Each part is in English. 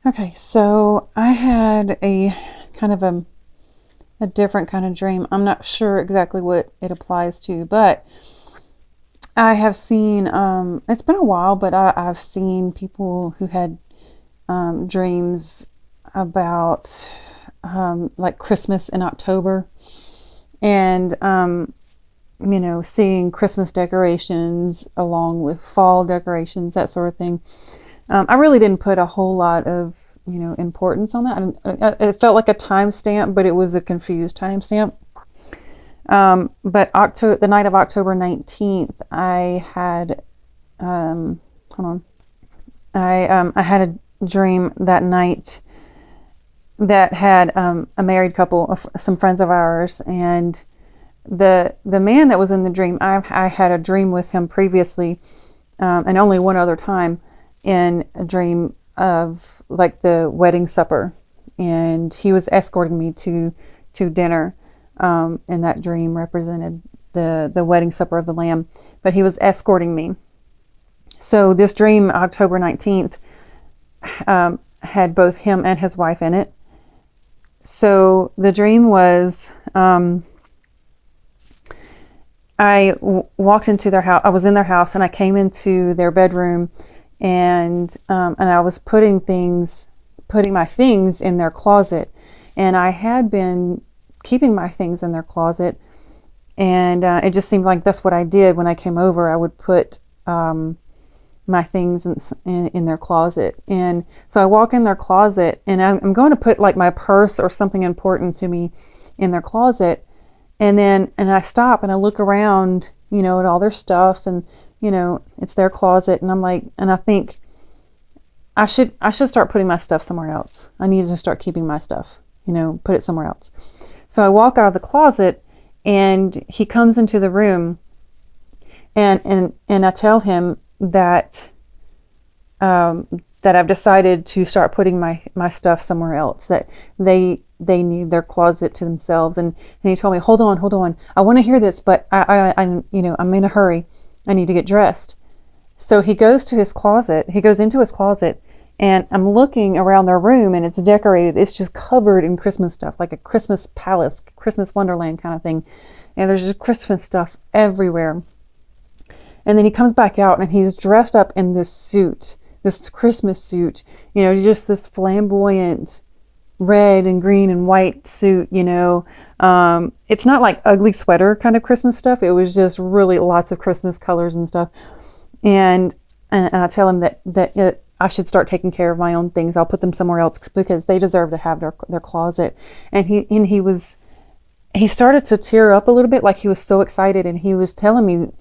Okay, so I had a kind of a different kind of dream. I'm not sure exactly what it applies to, but I have seen, it's been a while, but I've seen people who had dreams about like Christmas in October and, seeing Christmas decorations along with fall decorations, that sort of thing. I really didn't put a whole lot of, importance on that. It felt like a timestamp, but it was a confused timestamp. But the night of October 19th, I had, hold on, I had a dream that night that had a married couple, some friends of ours, and the man that was in the dream, I had a dream with him previously, and only one other time in a dream of like the wedding supper, and he was escorting me to dinner. And that dream represented the wedding supper of the Lamb, but he was escorting me. So this dream, October 19th, had both him and his wife in it. So the dream was, walked into their house. I was in their house, and I came into their bedroom, and I was putting my things in their closet, and I had been keeping my things in their closet, and it just seemed like that's what I did when I came over. I would put my things in their closet, and so I walk in their closet, and I'm going to put like my purse or something important to me in their closet, and I stop and I look around, at all their stuff, and it's their closet, and I'm like, and I think I should start putting my stuff somewhere else. I need to start keeping my stuff, put it somewhere else. So I walk out of the closet, and he comes into the room, and I tell him that that I've decided to start putting my stuff somewhere else, that they need their closet to themselves. And he told me, hold on, I want to hear this, but I'm in a hurry. I need to get dressed. So he goes into his closet, and I'm looking around their room, and it's decorated. It's just covered in Christmas stuff, like a Christmas palace, Christmas wonderland kind of thing. And there's just Christmas stuff everywhere. And then he comes back out, and he's dressed up in this suit, this Christmas suit, just this flamboyant red and green and white suit, It's not like ugly sweater kind of Christmas stuff. It was just really lots of Christmas colors and stuff. And I tell him that I should start taking care of my own things. I'll put them somewhere else because they deserve to have their closet. And he started to tear up a little bit, like he was so excited, and he was telling me,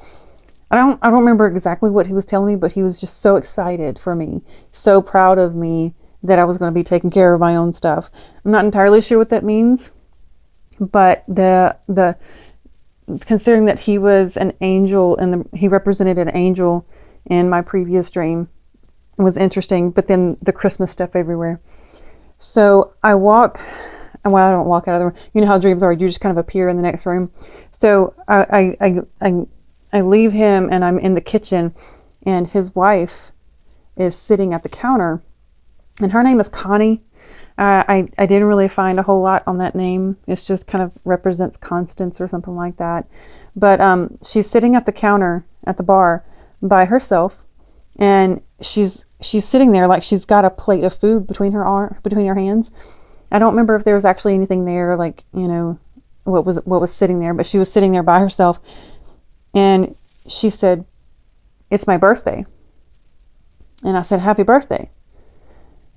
I don't remember exactly what he was telling me, but he was just so excited for me, so proud of me that I was going to be taking care of my own stuff. I'm not entirely sure what that means, but the considering that he was an angel and he represented an angel in my previous dream was interesting. But then the Christmas stuff everywhere. So I don't walk out of the room. You know how dreams are. You just kind of appear in the next room. So I leave him, and I'm in the kitchen, and his wife is sitting at the counter, and her name is Connie. I didn't really find a whole lot on that name. It's just kind of represents Constance or something like that. But she's sitting at the counter at the bar by herself, and she's sitting there like she's got a plate of food between her hands. I don't remember if there was actually anything there, like what was sitting there, but she was sitting there by herself, and she said, "It's my birthday." And I said, "Happy birthday."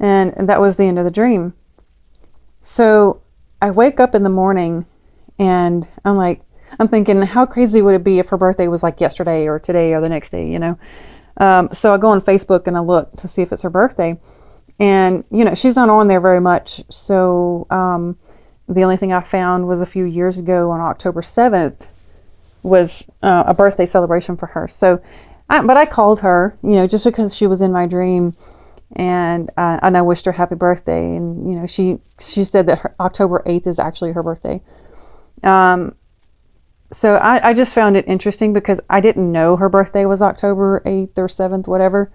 And that was the end of the dream. So I wake up in the morning, and I'm thinking, how crazy would it be if her birthday was like yesterday or today or the next day, So I go on Facebook and I look to see if it's her birthday. And, she's not on there very much. So the only thing I found was a few years ago on October 7th was a birthday celebration for her. So, but I called her, just because she was in my dream. And I wished her happy birthday, and she said that October 8th is actually her birthday. So I just found it interesting because I didn't know her birthday was October 8th or 7th, whatever.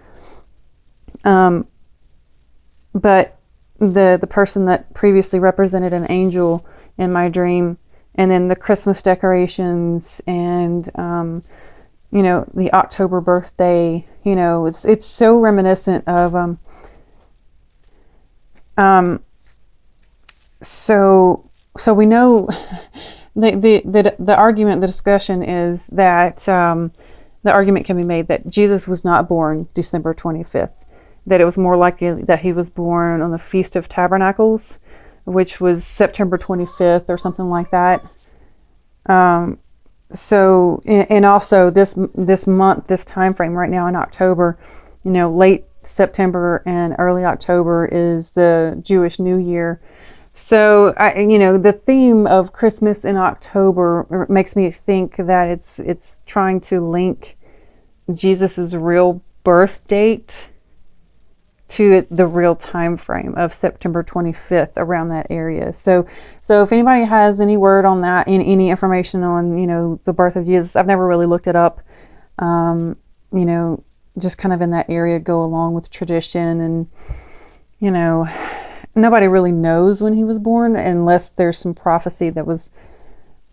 But the person that previously represented an angel in my dream, and then the Christmas decorations, and the October birthday. It's so reminiscent of so we know the argument, the discussion is that the argument can be made that Jesus was not born December 25th, that it was more likely that he was born on the Feast of Tabernacles, which was September 25th or something like that. So, and also this month, this time frame right now in October, late September and early October is the Jewish New Year. So, the theme of Christmas in October makes me think that it's trying to link Jesus's real birth date to the real time frame of September 25th, around that area. So if anybody has any word on that, any information on the birth of Jesus, I've never really looked it up. Just kind of in that area, go along with tradition, and nobody really knows when he was born unless there's some prophecy that was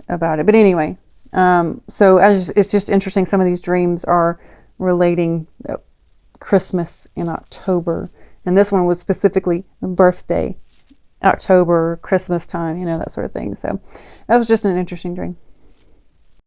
about it. But anyway, so it's just interesting. Some of these dreams are relating Christmas in October, and this one was specifically birthday, October, Christmas time, that sort of thing. So that was just an interesting dream.